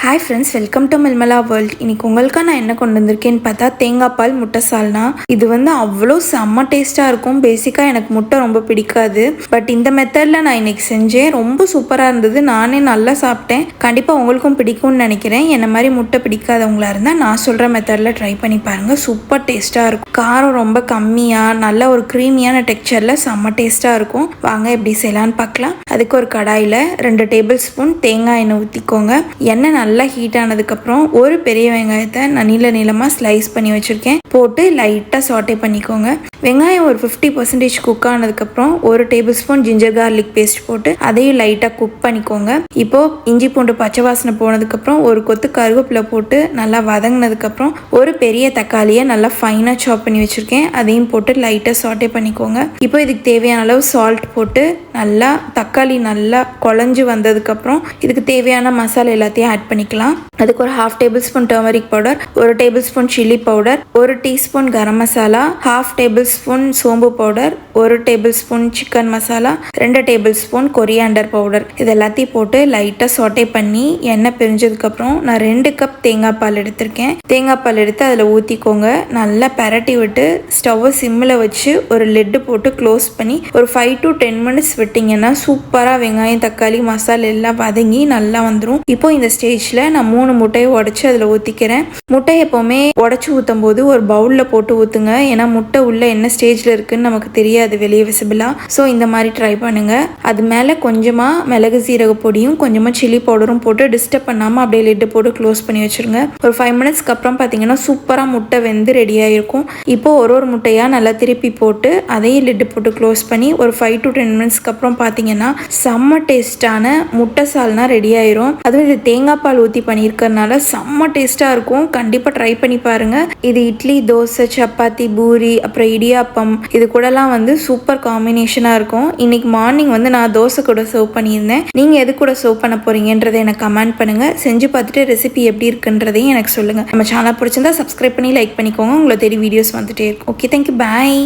Hi friends, welcome to மில்மலா world. இன்னைக்கு உங்களுக்காக நான் என்ன கொண்டு வந்திருக்கேன்னு பார்த்தா தேங்காய் பால் முட்டை சால்னா. இது அவ்வளோ செம்ம டேஸ்ட்டாக இருக்கும். பேசிக்காக எனக்கு முட்டை ரொம்ப பிடிக்காது, பட் இந்த மெத்தடில் நான் இன்னைக்கு செஞ்சேன். ரொம்ப சூப்பராக இருந்தது. நானே நல்லா சாப்பிட்டேன். கண்டிப்பாக உங்களுக்கும் பிடிக்கும்னு நினைக்கிறேன். என்ன மாதிரி முட்டை பிடிக்காதவங்களா இருந்தால் நான் சொல்கிற மெத்தடில் ட்ரை பண்ணி பாருங்கள். சூப்பர் டேஸ்ட்டாக இருக்கும். காரம் ரொம்ப கம்மியாக நல்ல ஒரு க்ரீமியான டெக்ஸ்சரில் செம்ம டேஸ்ட்டாக இருக்கும். வாங்க எப்படி செய்யலான்னு பார்க்கலாம். அதுக்கு ஒரு கடாயில் 2 டேபிள் ஸ்பூன் தேங்காய் எண்ணெய் ஊற்றிக்கோங்க. எண்ணெய் நல்லா ஹீட் ஆனதுக்கப்புறம் ஒரு பெரிய வெங்காயத்தை நான் நீளமாக ஸ்லைஸ் பண்ணி வச்சுருக்கேன். போட்டு லைட்டாக சாட்டே பண்ணிக்கோங்க. வெங்காயம் ஒரு 50% குக் ஆனதுக்கப்புறம் ஒரு tablespoon ginger garlic paste போட்டு அதையும் லைட்டாக குக் பண்ணிக்கோங்க. இப்போது இஞ்சி பூண்டு பச்சை வாசனை போனதுக்கப்புறம் ஒரு கொத்து கருவேப்பிலை போட்டு நல்லா வதங்கினதுக்கப்புறம் ஒரு பெரிய தக்காளியை நல்லா ஃபைனாக சாப் பண்ணி வச்சுருக்கேன். அதையும் போட்டு லைட்டாக சாட்டே பண்ணிக்கோங்க. இப்போ இதுக்கு தேவையான அளவு சால்ட் போட்டு நல்லா தக்காளி நல்லா குழஞ்சி வந்ததுக்கப்புறம் இதுக்கு தேவையான மசாலா எல்லாத்தையும் ஆட் பண்ணிக்கலாம். அதுக்கு ஒரு 1/2 tablespoon turmeric powder, 1 tablespoon chilli powder, 1 teaspoon garam masala, 1/2 tablespoon சோம்பு powder, 1 tablespoon chicken masala, 2 tablespoon coriander powder. இது எல்லாத்தையும் போட்டு லைட்டாக சாட்டே பண்ணி எண்ணெய் பிரிஞ்சதுக்கப்புறம் நான் 2 கப் தேங்காய் பால் எடுத்திருக்கேன். தேங்காய் பால் எடுத்து அதில் ஊற்றிக்கோங்க. நல்லா பரட்டி விட்டு ஸ்டவ்வை சிம்மில் வச்சு ஒரு லெட்டு போட்டு க்ளோஸ் பண்ணி ஒரு 5 to 10 மினிட்ஸ் விட்டிங்கன்னா சூப்பராக வெங்காயம் தக்காளி மசாலா எல்லாம் வதங்கி நல்லா வந்துடும். இப்போ இந்த ஸ்டேஜில் நான் 3 முட்டையை உடச்சி அதில் ஊற்றிக்கிறேன். முட்டை எப்போவுமே உடச்சி ஊற்றும் போது ஒரு பவுலில் போட்டு ஊற்றுங்க. ஏன்னா முட்டை உள்ள என்ன ஸ்டேஜில் இருக்குன்னு நமக்கு தெரியாது வெளியே விசிபிளாக. ஸோ இந்த மாதிரி ட்ரை பண்ணுங்கள். அது மேலே கொஞ்சமாக மிளகு சீரக பொடியும் கொஞ்சமாக சில்லி பவுடரும் போட்டு டிஸ்டர்ப் பண்ணாமல் அப்படியே லிட்டு போட்டு க்ளோஸ் பண்ணி வச்சுருங்க. ஒரு 5 மினிட்ஸ்க்கு அப்புறம் பார்த்தீங்கன்னா சூப்பராக முட்டை வெந்து ரெடியாக இருக்கும். இப்போது ஒரு முட்டையாக நல்லா திருப்பி போட்டு அதையும் லிட்டு போட்டு க்ளோஸ் பண்ணி ஒரு 5 to 10 மினிட்ஸ்க்கு அப்புறம் பார்த்தீங்கன்னா செம்ம டேஸ்டான முட்டை சால்னா ரெடி ஆயிரும். அதுவும் இது தேங்காய் பால் ஊற்றி பண்ணியிருக்கறனால செம்ம டேஸ்ட்டாக இருக்கும். கண்டிப்பாக ட்ரை பண்ணி பாருங்கள். இது இட்லி, தோசை, சப்பாத்தி, பூரி, அப்புறம் இடியாப்பம் இது கூடலாம் சூப்பர் காம்பினேஷனாக இருக்கும். இன்னைக்கு மார்னிங் நான் தோசை கூட சர்வ் பண்ணியிருந்தேன். நீங்கள் எது கூட சர்வ் பண்ண போகிறீங்கன்றதை எனக்கு கமெண்ட் பண்ணுங்கள். செஞ்சு பார்த்துட்டு ரெசிபி எப்படி இருக்குன்றதையும் எனக்கு சொல்லுங்கள். நம்ம சேனல் பிடிச்சிருந்தா சப்ஸ்கிரைப் பண்ணி லைக் பண்ணிக்கோங்க. உங்களை தேடி வீடியோஸ் வந்துட்டே இருக்கும். ஓகே, தேங்க்யூ, பாய்.